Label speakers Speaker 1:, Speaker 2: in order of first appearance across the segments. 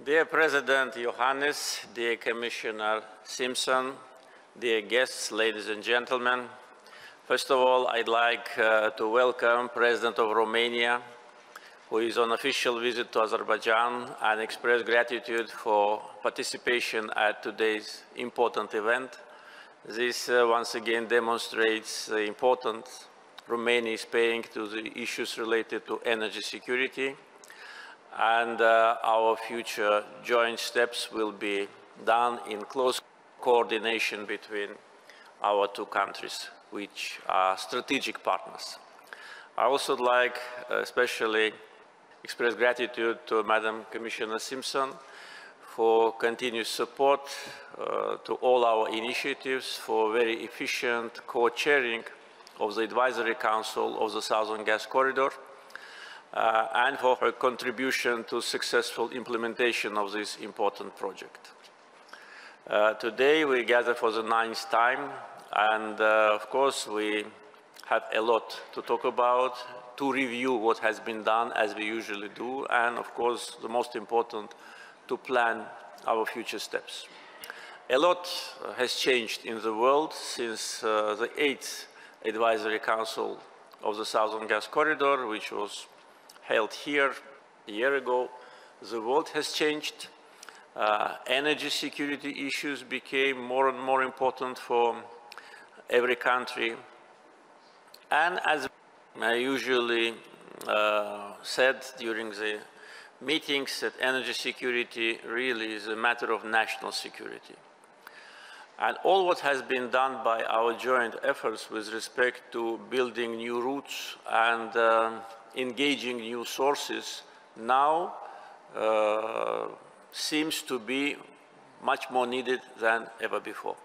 Speaker 1: Dear President Johannes, dear Commissioner Simpson, dear guests, ladies and gentlemen, first of all, I'd like to welcome President of Romania, who is on official visit to Azerbaijan, and express gratitude for participation at today's important event. This once again demonstrates the importance Romania is paying to the issues related to energy security, and our future joint steps will be done in close coordination between our two countries, which are strategic partners. I also would like especially express gratitude to Madam Commissioner Simpson for continuous support to all our initiatives, for very efficient co-chairing of the Advisory Council of the Southern Gas Corridor, and for her contribution to successful implementation of this important project. Today we gather for the 9th time, and of course we have a lot to talk about, to review what has been done as we usually do, and of course the most important, to plan our future steps. A lot has changed in the world since the 8th Advisory Council of the Southern Gas Corridor, which was held here a year ago. The world has changed. Energy security issues became more and more important for every country. And as I usually said during the meetings, that energy security really is a matter of national security. And all what has been done by our joint efforts with respect to building new routes and engaging new sources now seems to be much more needed than ever before.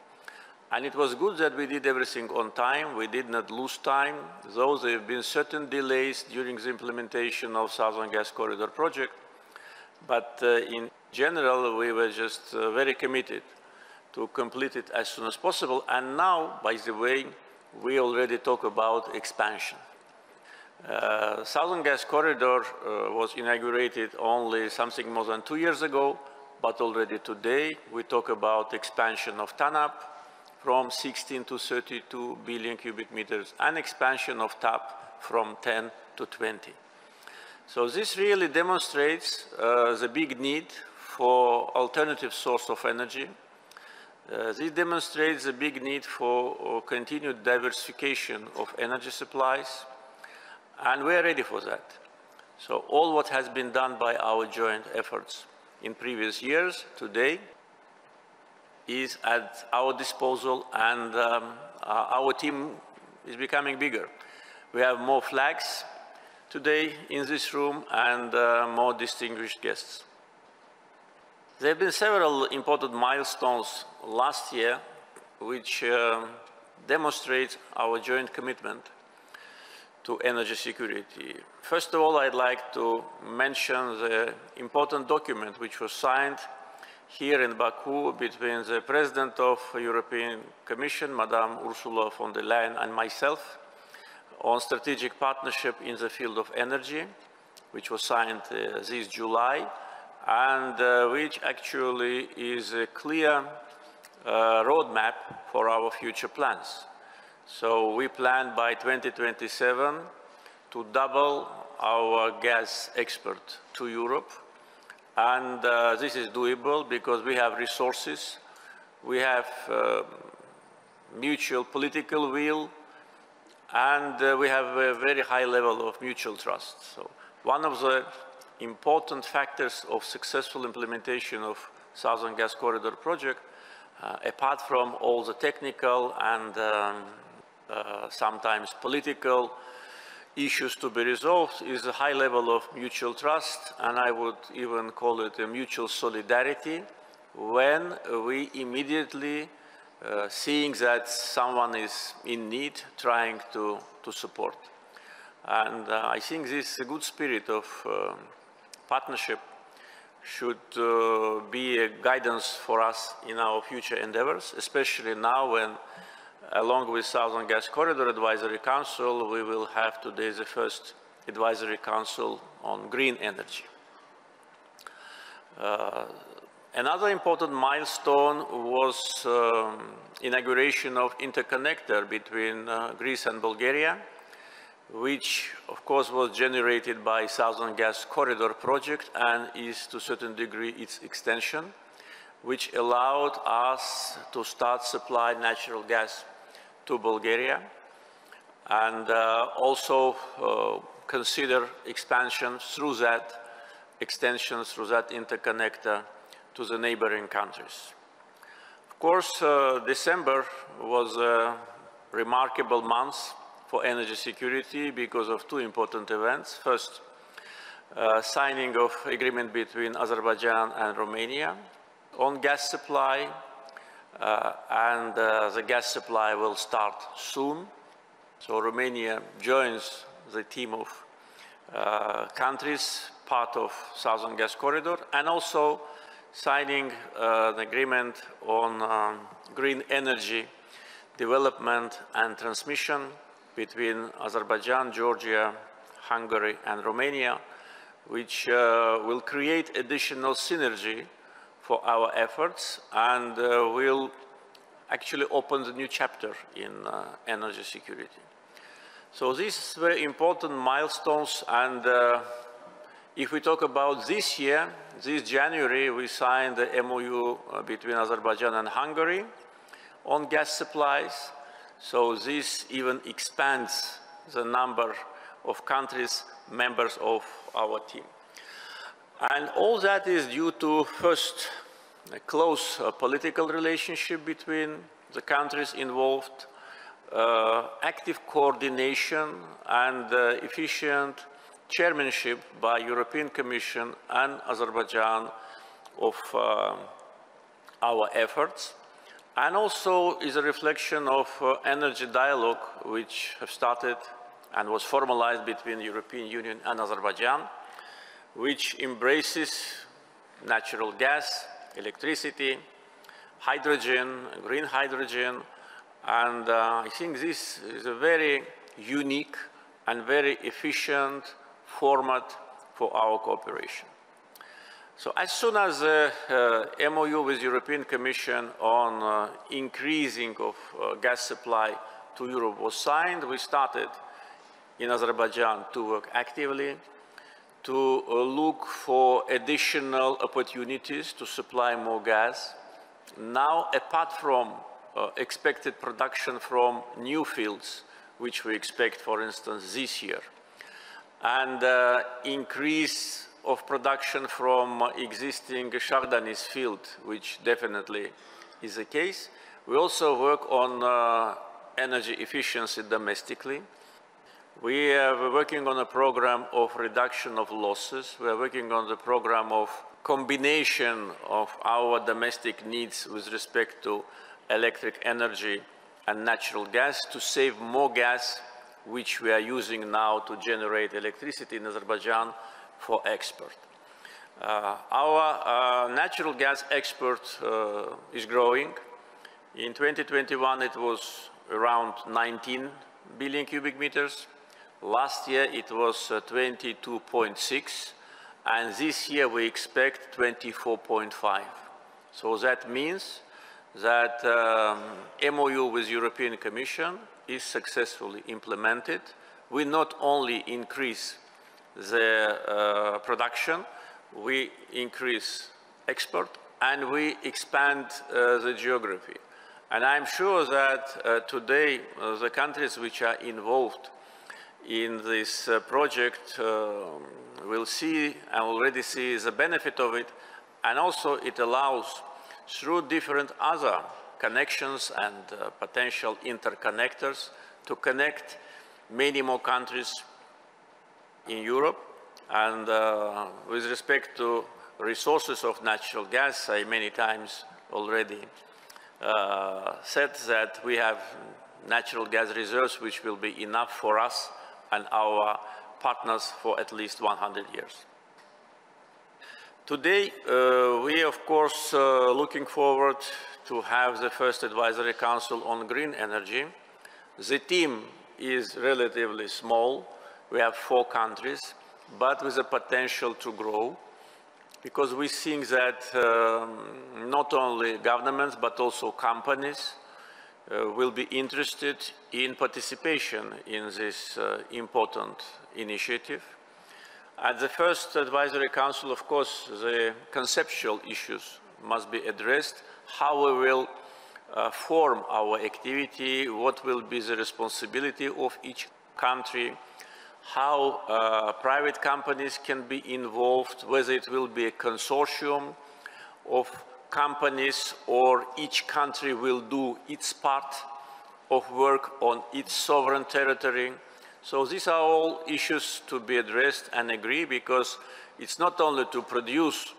Speaker 1: And it was good that we did everything on time. We did not lose time, though there have been certain delays during the implementation of Southern Gas Corridor project. But in general, we were just very committed to complete it as soon as possible. And now, by the way, we already talk about expansion. Southern Gas Corridor was inaugurated only something more than 2 years ago, but already today we talk about expansion of TANAP from 16 to 32 billion cubic meters, and expansion of TAP from 10 to 20. So this really demonstrates the big need for alternative source of energy. This demonstrates the big need for continued diversification of energy supplies, and we are ready for that. So all what has been done by our joint efforts in previous years today is at our disposal, and our team is becoming bigger. We have more flags today in this room and more distinguished guests. There have been several important milestones last year which demonstrate our joint commitment to energy security. First of all, I'd like to mention the important document which was signed here in Baku between the President of the European Commission, Madame Ursula von der Leyen, and myself on strategic partnership in the field of energy, which was signed this July, and which actually is a clear roadmap for our future plans. So we plan by 2027 to double our gas export to Europe. And this is doable because we have resources, we have mutual political will, and we have a very high level of mutual trust. So one of the important factors of successful implementation of Southern Gas Corridor project, apart from all the technical and sometimes political issues to be resolved, is a high level of mutual trust, and I would even call it a mutual solidarity, when we immediately seeing that someone is in need, trying to support. And I think this good spirit of partnership should be a guidance for us in our future endeavors, especially now when, along with Southern Gas Corridor Advisory Council, we will have today the first Advisory Council on green energy. Another important milestone was inauguration of interconnector between Greece and Bulgaria, which of course was generated by Southern Gas Corridor project and is to a certain degree its extension, which allowed us to start supply natural gas to Bulgaria and also consider expansion through that extensions through that interconnector to the neighboring countries. Of course, December was a remarkable month for energy security because of two important events. First, signing of agreement between Azerbaijan and Romania on gas supply, and the gas supply will start soon. So Romania joins the team of countries part of Southern Gas Corridor, and also signing an agreement on green energy development and transmission between Azerbaijan, Georgia, Hungary, and Romania, which will create additional synergy for our efforts and will actually open the new chapter in energy security. So these very important milestones, and if we talk about this year, this January, we signed the MOU between Azerbaijan and Hungary on gas supplies. So this even expands the number of countries members of our team. And all that is due to, first, a close political relationship between the countries involved, active coordination and efficient chairmanship by European Commission and Azerbaijan of our efforts, and also is a reflection of energy dialogue which have started and was formalized between the European Union and Azerbaijan, which embraces natural gas, electricity, hydrogen, green hydrogen, and I think this is a very unique and very efficient format for our cooperation. So as soon as the MOU with European Commission on increasing of gas supply to Europe was signed, we started in Azerbaijan to work actively to look for additional opportunities to supply more gas. Now, apart from expected production from new fields, which we expect, for instance, this year, and increase of production from existing Shahdanis field, which definitely is the case. We also work on energy efficiency domestically. We are working on a program of reduction of losses. We are working on the program of combination of our domestic needs with respect to electric energy and natural gas to save more gas, which we are using now to generate electricity in Azerbaijan for export. Our natural gas export is growing. In 2021, it was around 19 billion cubic meters. Last year, it was 22.6, and this year we expect 24.5. So that means that MOU with European Commission is successfully implemented. We not only increase the production, we increase export, and we expand the geography. And I'm sure that today the countries which are involved in this project will see and already see the benefit of it, and also it allows, through different other connections and potential interconnectors, to connect many more countries in Europe. And with respect to resources of natural gas, I many times already said that we have natural gas reserves which will be enough for us and our partners for at least 100 years. Today, we of course looking forward to have the first advisory council on green energy. The team is relatively small. We have 4 countries, but with the potential to grow. because we think that not only governments but also companies will be interested in participation in this important initiative. At the first Advisory Council, of course, the conceptual issues must be addressed, how we will form our activity, what will be the responsibility of each country, how private companies can be involved, whether it will be a consortium of companies or each country will do its part of work on its sovereign territory. So these are all issues to be addressed and agree, because it's not only to produce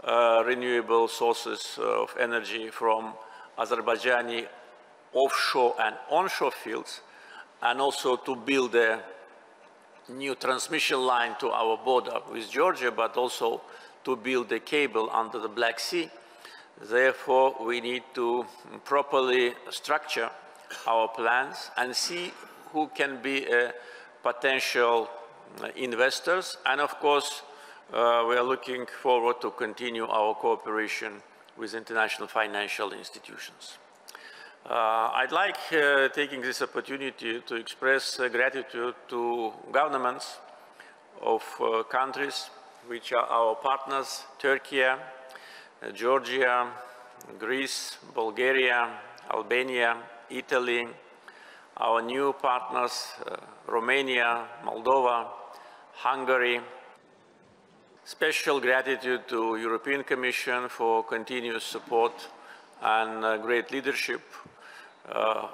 Speaker 1: renewable sources of energy from Azerbaijani offshore and onshore fields, and also to build a new transmission line to our border with Georgia, but also to build a cable under the Black Sea. Therefore, we need to properly structure our plans and see who can be potential investors. And of course, we are looking forward to continue our cooperation with international financial institutions. I'd like, taking this opportunity, to express gratitude to governments of countries which are our partners: Turkey, Georgia, Greece, Bulgaria, Albania, Italy, our new partners, Romania, Moldova, Hungary. Special gratitude to the European Commission for continuous support and great leadership.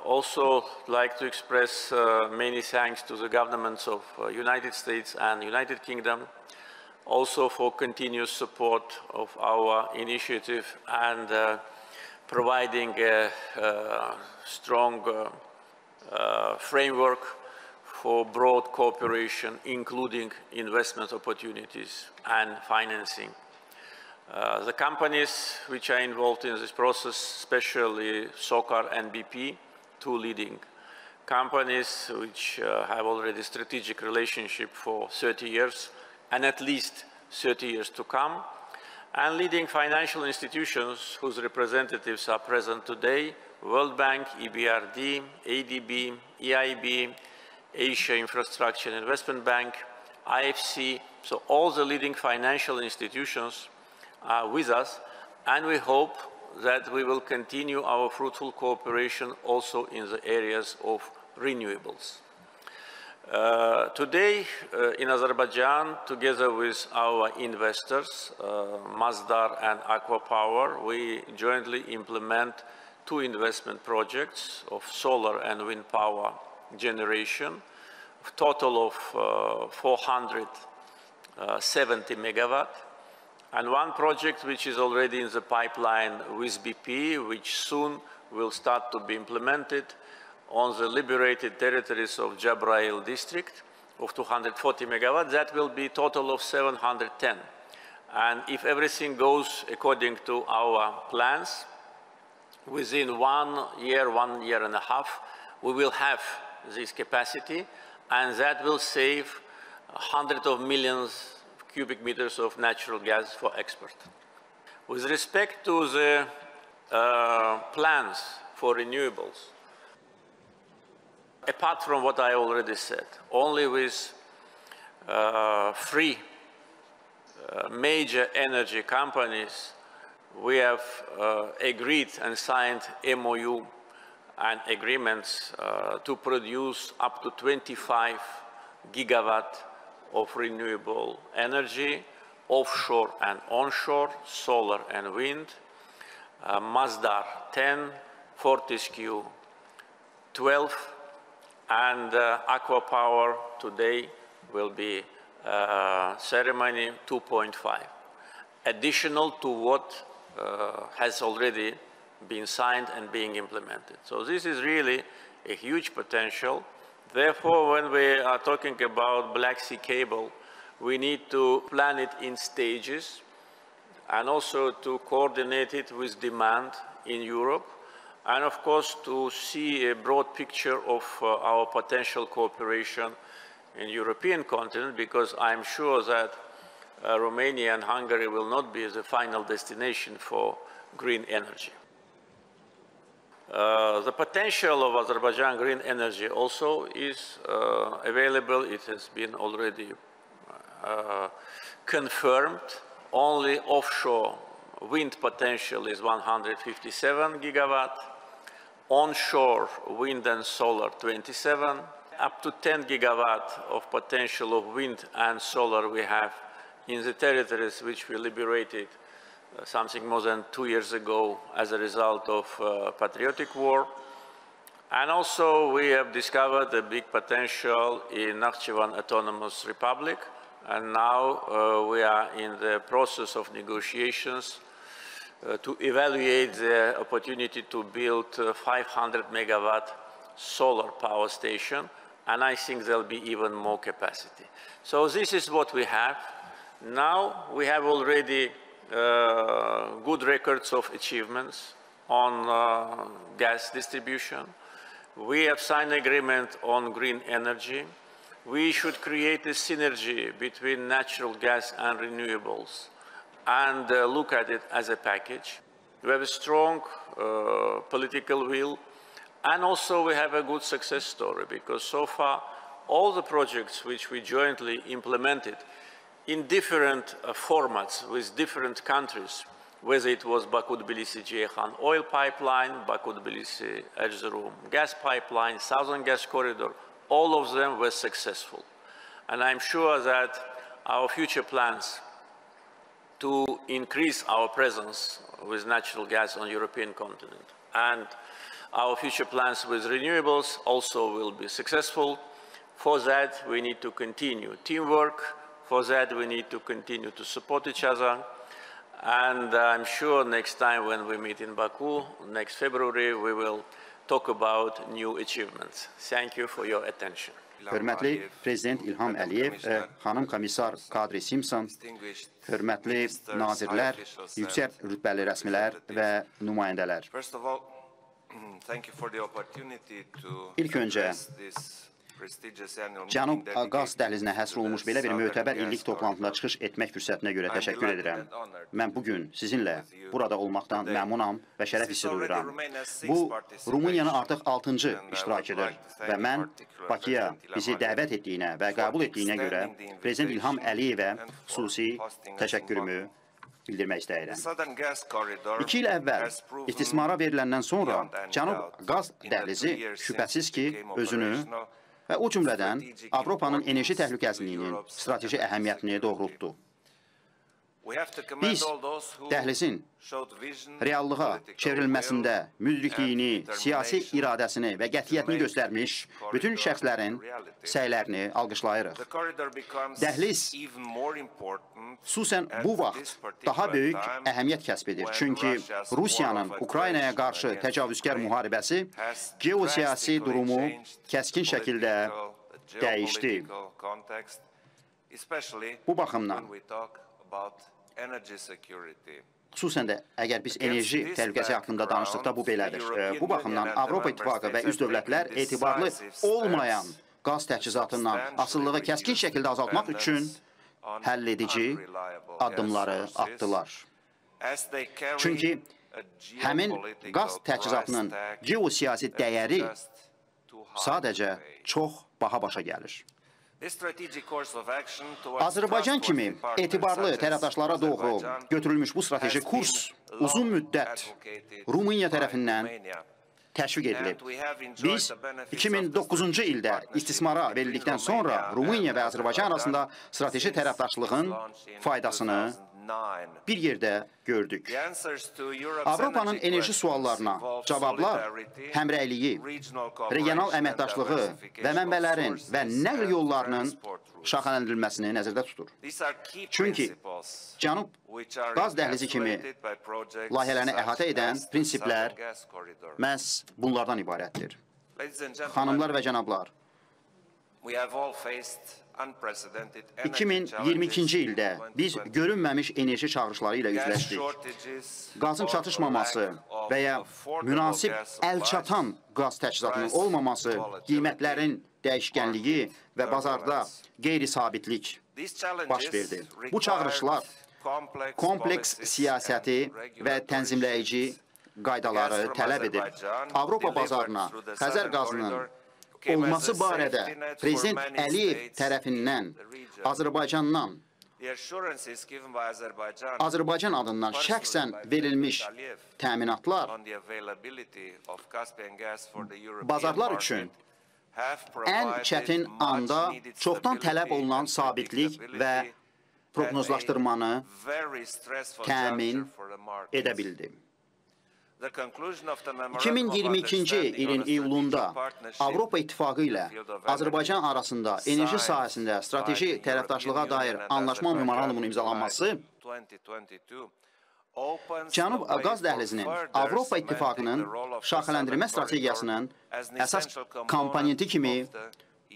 Speaker 1: Also like to express many thanks to the governments of United States and United Kingdom, also for continuous support of our initiative and providing a strong framework for broad cooperation, including investment opportunities and financing. The companies which are involved in this process, especially SOCAR and BP, two leading companies which have already strategic relationship for 30 years and at least 30 years to come, and leading financial institutions whose representatives are present today: World Bank, EBRD, ADB, EIB, Asia Infrastructure and Investment Bank, IFC. So all the leading financial institutions are with us, and we hope that we will continue our fruitful cooperation also in the areas of renewables. Today in Azerbaijan, together with our investors, Masdar and Aqua Power, we jointly implement two investment projects of solar and wind power generation, a total of 470 megawatt, and one project which is already in the pipeline with BP, which soon will start to be implemented on the liberated territories of Jabrail district of 240 megawatt. That will be a total of 710. And if everything goes according to our plans, within 1 year, 1 year and a half, we will have this capacity, and that will save hundreds of millions cubic meters of natural gas for export. With respect to the plans for renewables, apart from what I already said, only with three major energy companies we have agreed and signed MOU and agreements to produce up to 25 gigawatt of renewable energy, offshore and onshore, solar and wind, Masdar 10, Fortescue 12, and Aqua Power today will be ceremony 2.5, additional to what has already been signed and being implemented. So this is really a huge potential. Therefore, when we are talking about Black Sea cable, we need to plan it in stages and also to coordinate it with demand in Europe, and of course to see a broad picture of our potential cooperation in the European continent, because I'm sure that Romania and Hungary will not be the final destination for green energy. The potential of Azerbaijan green energy also is available. It has been already confirmed. Only offshore wind potential is 157 gigawatt. Onshore wind and solar 27. Up to 10 gigawatt of potential of wind and solar we have in the territories which we liberated something more than 2 years ago as a result of patriotic war. And also we have discovered a big potential in Nakhchivan Autonomous Republic. And now we are in the process of negotiations to evaluate the opportunity to build 500 megawatt solar power station. And I think there'll be even more capacity. So this is what we have. Now we have already good records of achievements on gas distribution. We have signed an agreement on green energy. We should create a synergy between natural gas and renewables and look at it as a package. We have a strong political will, and also we have a good success story, because so far all the projects which we jointly implemented in different formats with different countries, whether it was Baku-Tbilisi-Ceyhan oil pipeline, Baku-Tbilisi-Erzurum gas pipeline, Southern Gas Corridor, all of them were successful. And I'm sure that our future plans to increase our presence with natural gas on the European continent and our future plans with renewables also will be successful. For that, we need to continue teamwork. For that, we need to continue to support each other. And I'm sure next time when we meet in Baku, next February, we will talk about new achievements. Thank you for your attention.
Speaker 2: Hörmətli Prezident İlham Əliyev, xanım komissar Kadri Simpson, hörmətli nazirlər, yüksək rütbəli rəsmilər və nümayəndələr. İlk öncə, Cənub qaz dəhlizinə həsr olunmuş belə bir mötəbər illik toplantısında çıxış etmək fürsətinə görə təşəkkür edirəm. Mən bugün sizinlə burada olmaqdan məmnunam və şərəf hissi duyuram. Bu, Rumıniyanın artıq 6-cı iştirakidir və mən Bakıya bizi dəvət etdiyinə və qəbul etdiyinə görə Prezident İlham Əliyevə xüsusi təşəkkürümü bildirmək istəyirəm. 2 il əvvəl istismara veriləndən sonra Cənub qaz dəhlizi şübhəsiz ki, özünü və o cümlədən Avropanın enerji təhlükəsizliyinin strateji əhəmiyyətini doğrultdu. Biz dəhlizin reallığa çevrilməsində müdrikliyini, siyasi iradəsini və qətiyyətini göstərmiş bütün şəxslərin səylərini alqışlayırıq. Dəhliz xüsusən bu vaxt daha böyük əhəmiyyət kəsb edir. Çünki Rusiyanın Ukraynaya qarşı təcavüzkar müharibəsi geosiyasi durumu kəskin şəkildə dəyişdi. Bu baxımdan xüsusən də əgər biz enerji təhlükəsi haqqında danışdıqda bu belədir. Bu baxımdan Avropa İttifaqı və üst dövlətlər etibarlı olmayan qaz təchizatından asılılığı kəskin şəkildə azaltmaq üçün həlledici addımları atdılar. Çünki həmin qaz təchizatının geosiyasi dəyəri sadəcə çox baha başa gəlir. Azərbaycan kimi etibarlı tərəfdaşlara doğru götürülmüş bu strateji kurs uzun müddət Rumıniya tərəfindən təşviq edilib. Biz 2009-cu ildə istismara verildikdən sonra Rumıniya və Azərbaycan arasında strateji tərəfdaşlığın faydasını bir yerdə gördük. Avropanın enerji suallarına cavablar həmrəyliyi, regional əməkdaşlığı və mənbələrin və nəql yollarının şaxələndirilməsini nəzərdə tutur. Çünki Cənub qaz dəhlizi kimi layihələrini əhatə edən prinsiplər məhz bunlardan ibarətdir. Xanımlar və cənablar, 2022-ci ildə biz görünməmiş enerji çağırışları ilə üzləşdik. Qazın çatışmaması və ya münasib əlçatan qaz təchizatının olmaması, qiymətlərin dəyişkənliyi və bazarda qeyri-sabitlik baş verdi. Bu çağırışlar kompleks siyasəti və tənzimləyici qaydaları tələb edir. Avropa bazarına Xəzər qazının olması barədə Prezident Əliyev tərəfindən Azərbaycan adından şəxsən verilmiş təminatlar bazarlar üçün ən çətin anda çoxdan tələb olunan sabitlik və proqnozlaşdırmanı təmin edə bildi. 2022-ci ilin iyulunda Avropa İttifaqı ilə Azərbaycan arasında enerji sahəsində strateji tərəfdaşlığa dair anlaşma memorandumunun imzalanması Cənub qaz dəhlizinin Avropa İttifaqının şaxələndirmə strategiyasının əsas komponenti kimi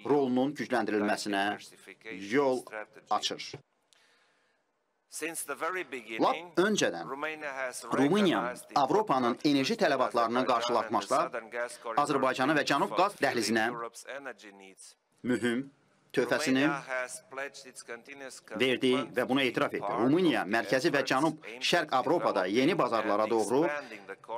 Speaker 2: rolunun gücləndirilməsinə yol açır. Lap öncədən Rumıniya Avropanın enerji tələbatlarını qarşılatmaqda Azərbaycanı və Cənub qaz dəhlizinə mühüm töhfəsini verdi və bunu etiraf etdi. Rumıniya, Mərkəzi və Cənub-Şərq Avropada yeni bazarlara doğru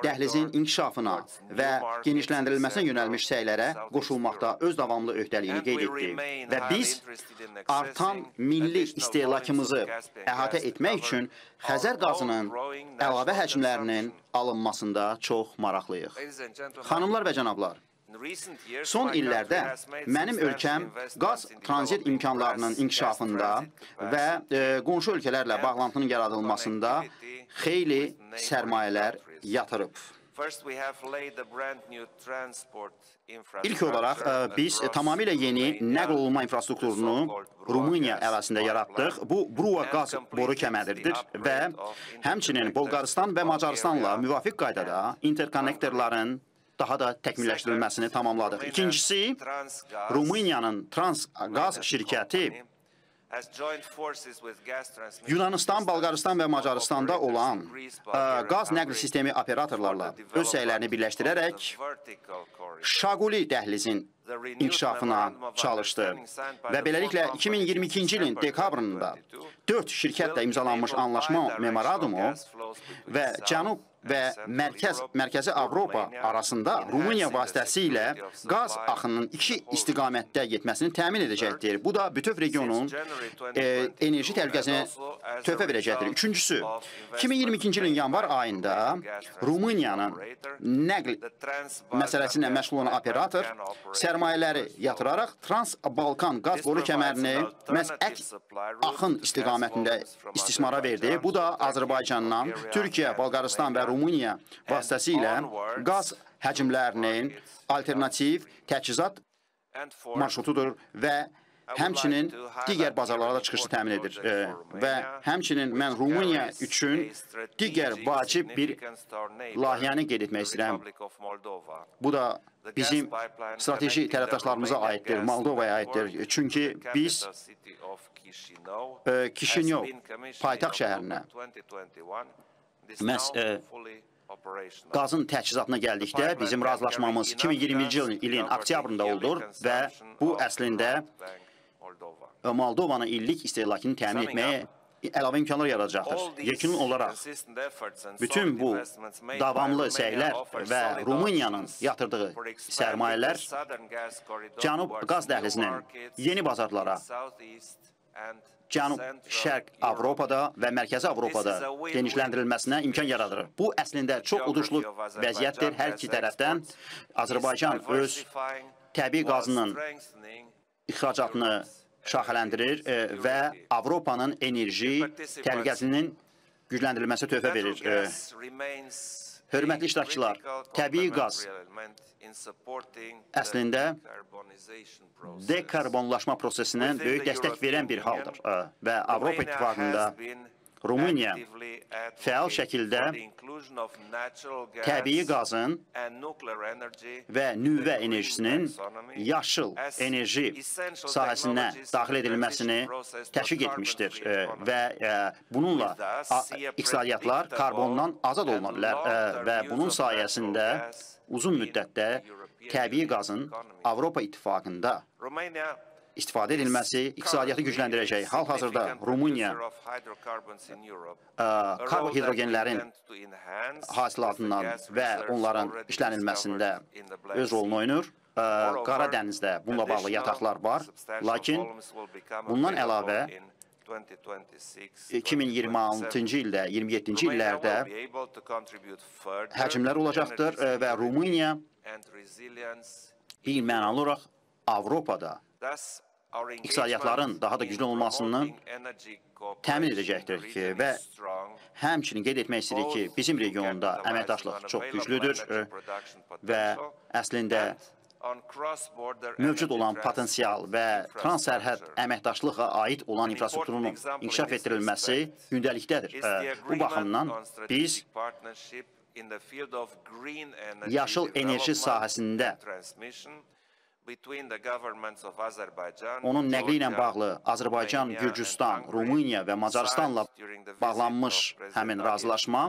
Speaker 2: dəhlizin inkişafına və genişləndirilməsinə yönəlmiş səylərə qoşulmaqda öz davamlı öhdəliyini qeyd etdi. Və biz artan milli istehlakımızı əhatə etmək üçün Xəzər qazının əlavə həcmlərinin alınmasında çox maraqlıyıq. Xanımlar və cənablar, son illərdə mənim ölkəm qaz tranzit imkanlarının inkişafında və qonşu ölkələrlə bağlantının yaradılmasında xeyli sərmayələr yatırıb. İlk olaraq biz tamamilə yeni nəql olunma infrastrukturunu Rumıniya ərazisində yaratdıq. Bu, Brua qaz boru kəməridir və həmçinin Bolqarıstan və Macarıstanla müvafiq qaydada interkonnektorların daha da təkmilləşdirilməsini tamamladıq. İkincisi, Rumıniyanın Transqaz şirkəti Yunanistan, Bolqarıstan və Macarıstanda olan qaz nəql sistemi operatorlarla öz səylərini birləşdirərək Şaquli dəhlizin inkişafına çalışdı və beləliklə 2022-ci ilin dekabrında 4 şirkətlə imzalanmış anlaşma memorandumu və Cənub və Mərkəzi Avropa arasında Rumıniya vasitəsilə qaz axınının 2 istiqamətdə getməsini təmin edəcəkdir. Bu da bütöv regionun enerji təhlükəsinə töhfə verəcəkdir. Üçüncüsü, 2022-ci ilin yanvar ayında Rumıniyanın nəql məsələsi ilə məşğul olan operator sərmayələri yatıraraq Trans-Balkan qaz boru kəmərini məhz əks axın istiqamətində istismara verdi. Bu da Azərbaycandan Türkiyə, Bolqarıstan və Rumıniya vasitəsilə qaz həcmlərinin alternativ təchizat marşrutudur və həmçinin digər bazarlara da çıxışı təmin edir. Və həmçinin mən Rumıniya üçün digər vacib bir layihəni qeyd etmək istəyirəm. Bu da bizim strateji tərəfdaşlarımıza aiddir, Moldovaya aiddir. Çünki biz Kişinyov paytaxt şəhərinə məhz qazın təchizatına gəldikdə bizim razılaşmamız 2020-ci ilin oktyabrında oldur və bu əslində Moldovanın illik istehlakını təmin etməyə əlavə imkanlar yaradacaqdır. Yekun olaraq bütün bu davamlı səylər və Rumıniyanın yatırdığı sərmayələr Cənub qaz dəhlizinin yeni bazarlara Cənub-Şərq Avropada və Mərkəzi Avropada genişləndirilməsinə imkan yaradır. Bu, əslində çox uduşlu vəziyyətdir. Hər iki tərəfdən Azərbaycan öz təbii qazının ixracatını şaxələndirir və Avropanın enerji təhlükəsinin gücləndirilməsi töhfə verir. Hörmətli iştirakçılar, təbii qaz əslində dekarbonlaşma prosesinə böyük dəstək verən bir haldır və Avropa İttifaqında Rumıniya fəal şəkildə təbii qazın və nüvə enerjisinin yaşıl enerji sahəsinə daxil edilməsini təşviq etmişdir və bununla iqtisadiyyatlar karbondan azad oluna bilər və bunun sayəsində uzun müddətdə təbii qazın Avropa İttifaqında istifadə edilməsi iqtisadiyyatı gücləndirəcək. Hal-hazırda Rumıniya karbohidrogenlərin hasilatından və onların işlənilməsində öz rolunu oynur. Qara dənizdə bununla bağlı yataqlar var. Lakin bundan əlavə 2026-cı ildə, 27-ci illərdə həcmlər olacaqdır və Rumıniya bir mənalı olaraq Avropada iqtisadiyyatların daha da güclü olmasını təmin edəcəkdir ki, və həmçinin qeyd etmək istəyirik ki, bizim regionda əməkdaşlıq çox güclüdür və əslində mövcud olan potensial və transsərhəd əməkdaşlığa aid olan infrastrukturunun inkişaf etdirilməsi gündəlikdədir. Bu baxımdan biz yaşıl enerji sahəsində onun nəqli ilə bağlı Azərbaycan, Gürcüstan, Rumıniya və Macarıstanla bağlanmış həmin razılaşma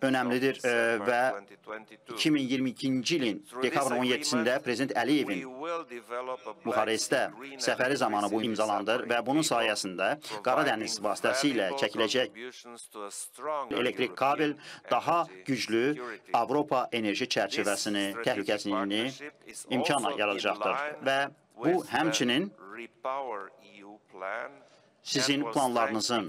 Speaker 2: önəmlidir və 2022-ci ilin dekabrın 17-sində Prezident Əliyevin Buxarestdə səfəri zamanı bu imzalandır və bunun sayəsində Qara dəniz vasitəsilə çəkiləcək elektrik kabel daha güclü Avropa enerji çərçivəsini, təhlükəsizliyini imkan yaradacaqdır və bu həmçinin sizin planlarınızın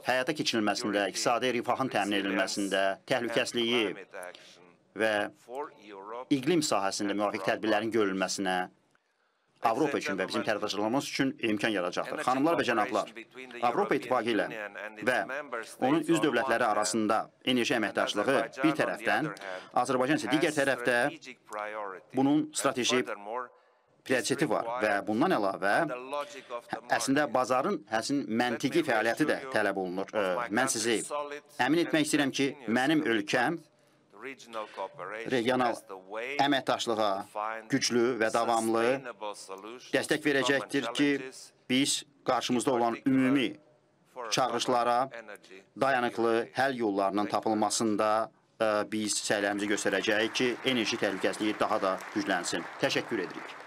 Speaker 2: həyata keçirilməsində, iqtisadi rifahın təmin edilməsində, təhlükəsizliyi və iqlim sahəsində müvafiq tədbirlərin görülməsinə Avropa üçün və bizim tərəfdaşlarımız üçün imkan yaradacaqdır. Xanımlar və cənablar, Avropa İttifaqı ilə və onun üz dövlətləri arasında enerji əməkdaşlığı bir tərəfdən, Azərbaycan isə digər tərəfdə bunun strateji prioriteti var və bundan əlavə əslində bazarın məntiqi fəaliyyəti də tələb olunur. Mən sizi əmin etmək istəyirəm ki, mənim ölkəm regional əməkdaşlığa güclü və davamlı dəstək verəcəkdir ki, biz qarşımızda olan ümumi çağırışlara dayanıqlı həll yollarının tapılmasında biz səylərimizi göstərəcəyik ki, enerji təhlükəsizliyi daha da güclənsin. Təşəkkür edirik.